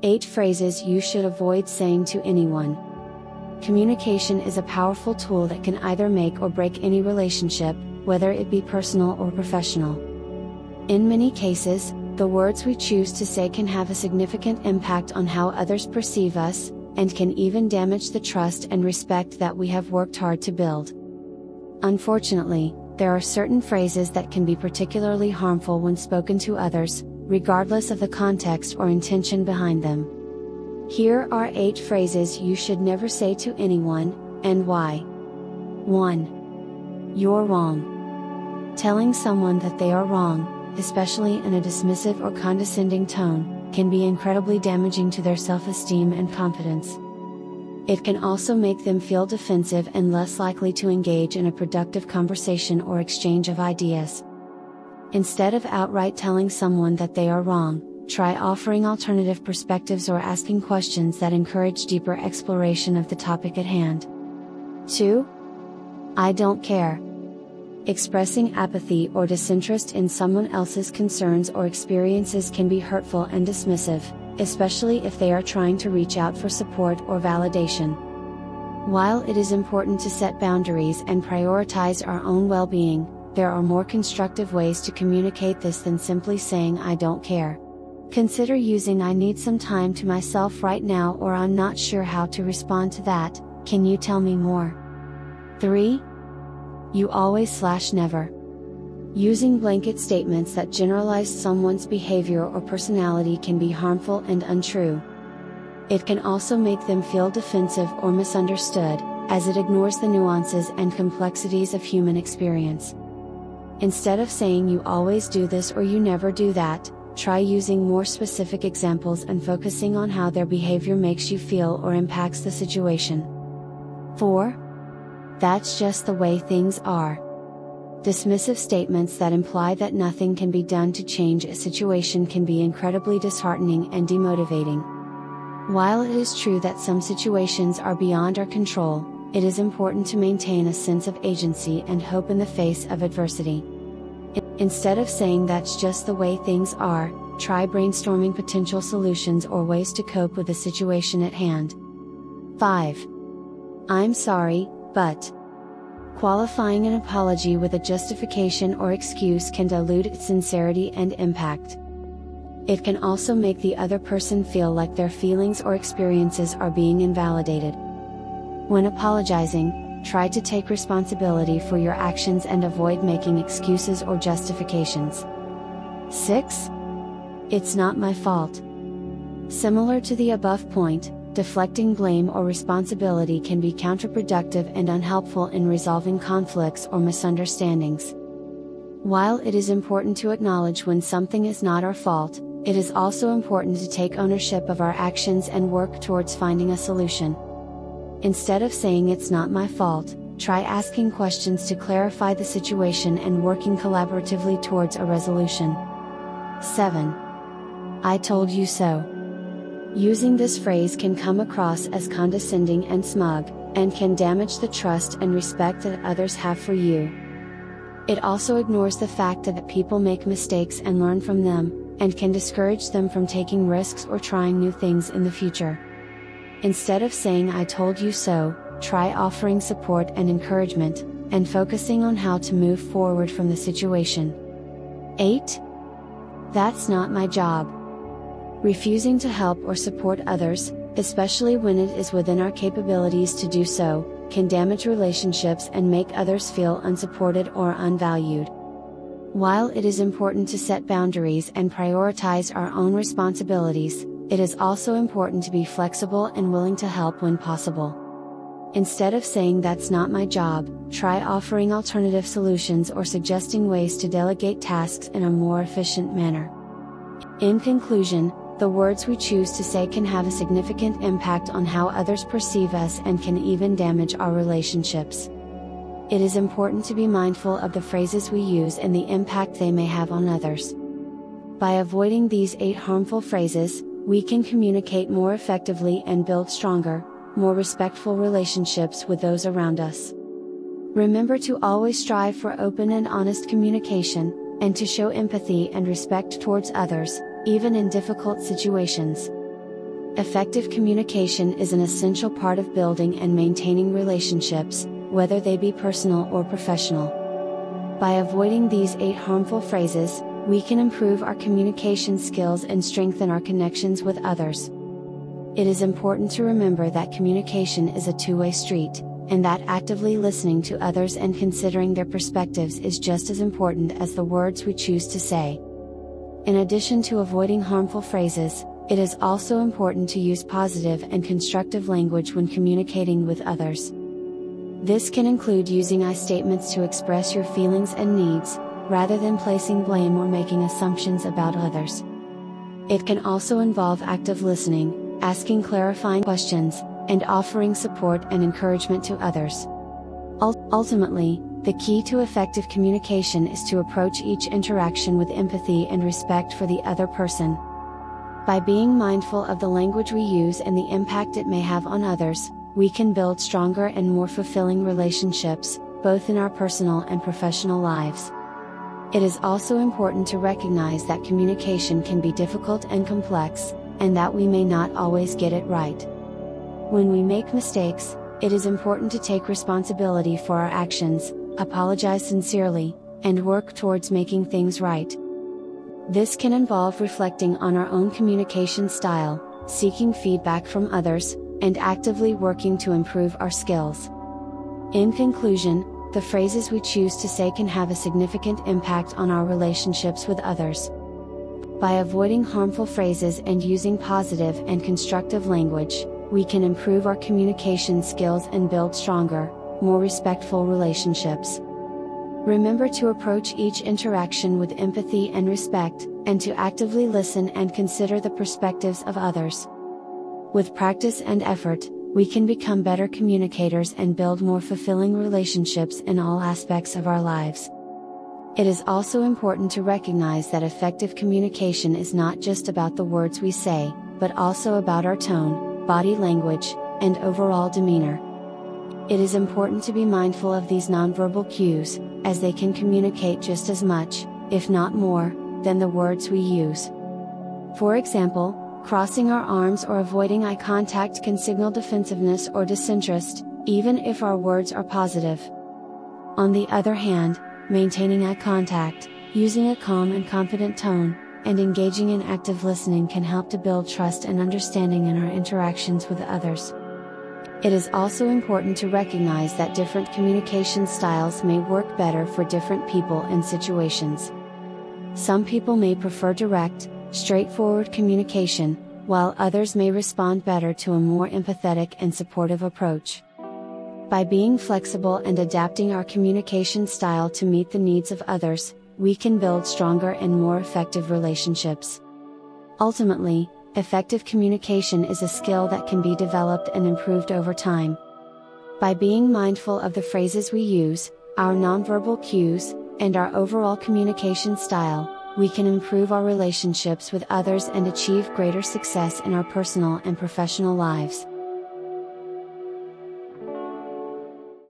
8 phrases you should avoid saying to anyone. Communication is a powerful tool that can either make or break any relationship, whether it be personal or professional. In many cases, the words we choose to say can have a significant impact on how others perceive us, and can even damage the trust and respect that we have worked hard to build. Unfortunately, there are certain phrases that can be particularly harmful when spoken to others, regardless of the context or intention behind them. Here are 8 phrases you should never say to anyone, and why. 1. You're wrong. Telling someone that they are wrong, especially in a dismissive or condescending tone, can be incredibly damaging to their self-esteem and confidence. It can also make them feel defensive and less likely to engage in a productive conversation or exchange of ideas. Instead of outright telling someone that they are wrong, try offering alternative perspectives or asking questions that encourage deeper exploration of the topic at hand. 2. I don't care. Expressing apathy or disinterest in someone else's concerns or experiences can be hurtful and dismissive, especially if they are trying to reach out for support or validation. While it is important to set boundaries and prioritize our own well-being, there are more constructive ways to communicate this than simply saying I don't care. Consider using I need some time to myself right now, or I'm not sure how to respond to that, can you tell me more? 3. You always/never. Using blanket statements that generalize someone's behavior or personality can be harmful and untrue. It can also make them feel defensive or misunderstood, as it ignores the nuances and complexities of human experience. Instead of saying you always do this or you never do that, try using more specific examples and focusing on how their behavior makes you feel or impacts the situation. 4. That's just the way things are. Dismissive statements that imply that nothing can be done to change a situation can be incredibly disheartening and demotivating. While it is true that some situations are beyond our control, it is important to maintain a sense of agency and hope in the face of adversity. Instead of saying that's just the way things are, try brainstorming potential solutions or ways to cope with the situation at hand. 5. I'm sorry, but. Qualifying an apology with a justification or excuse can dilute its sincerity and impact. It can also make the other person feel like their feelings or experiences are being invalidated. When apologizing, try to take responsibility for your actions and avoid making excuses or justifications. 6. It's not my fault. Similar to the above point, deflecting blame or responsibility can be counterproductive and unhelpful in resolving conflicts or misunderstandings. While it is important to acknowledge when something is not our fault, it is also important to take ownership of our actions and work towards finding a solution. Instead of saying it's not my fault, try asking questions to clarify the situation and working collaboratively towards a resolution. 7. I told you so. Using this phrase can come across as condescending and smug, and can damage the trust and respect that others have for you. It also ignores the fact that people make mistakes and learn from them, and can discourage them from taking risks or trying new things in the future. Instead of saying I told you so, try offering support and encouragement, and focusing on how to move forward from the situation. 8. That's not my job. Refusing to help or support others, especially when it is within our capabilities to do so, can damage relationships and make others feel unsupported or unvalued. While it is important to set boundaries and prioritize our own responsibilities, it is also important to be flexible and willing to help when possible. Instead of saying that's not my job, try offering alternative solutions or suggesting ways to delegate tasks in a more efficient manner. In conclusion, the words we choose to say can have a significant impact on how others perceive us and can even damage our relationships. It is important to be mindful of the phrases we use and the impact they may have on others. By avoiding these 8 harmful phrases, we can communicate more effectively and build stronger, more respectful relationships with those around us. Remember to always strive for open and honest communication, and to show empathy and respect towards others, even in difficult situations. Effective communication is an essential part of building and maintaining relationships, whether they be personal or professional. By avoiding these 8 harmful phrases, we can improve our communication skills and strengthen our connections with others. It is important to remember that communication is a two-way street, and that actively listening to others and considering their perspectives is just as important as the words we choose to say. In addition to avoiding harmful phrases, it is also important to use positive and constructive language when communicating with others. This can include using I statements to express your feelings and needs, rather than placing blame or making assumptions about others. It can also involve active listening, asking clarifying questions, and offering support and encouragement to others. Ultimately, the key to effective communication is to approach each interaction with empathy and respect for the other person. By being mindful of the language we use and the impact it may have on others, we can build stronger and more fulfilling relationships, both in our personal and professional lives. It is also important to recognize that communication can be difficult and complex, and that we may not always get it right. When we make mistakes, it is important to take responsibility for our actions, apologize sincerely, and work towards making things right. This can involve reflecting on our own communication style, seeking feedback from others, and actively working to improve our skills. In conclusion, the phrases we choose to say can have a significant impact on our relationships with others. By avoiding harmful phrases and using positive and constructive language, we can improve our communication skills and build stronger, more respectful relationships. Remember to approach each interaction with empathy and respect, and to actively listen and consider the perspectives of others. With practice and effort, we can become better communicators and build more fulfilling relationships in all aspects of our lives. It is also important to recognize that effective communication is not just about the words we say, but also about our tone, body language, and overall demeanor. It is important to be mindful of these nonverbal cues, as they can communicate just as much, if not more, than the words we use. For example, crossing our arms or avoiding eye contact can signal defensiveness or disinterest, even if our words are positive. On the other hand, maintaining eye contact, using a calm and confident tone, and engaging in active listening can help to build trust and understanding in our interactions with others. It is also important to recognize that different communication styles may work better for different people and situations. Some people may prefer direct, straightforward communication, while others may respond better to a more empathetic and supportive approach. By being flexible and adapting our communication style to meet the needs of others, we can build stronger and more effective relationships. Ultimately, effective communication is a skill that can be developed and improved over time. By being mindful of the phrases we use, our nonverbal cues, and our overall communication style, we can improve our relationships with others and achieve greater success in our personal and professional lives.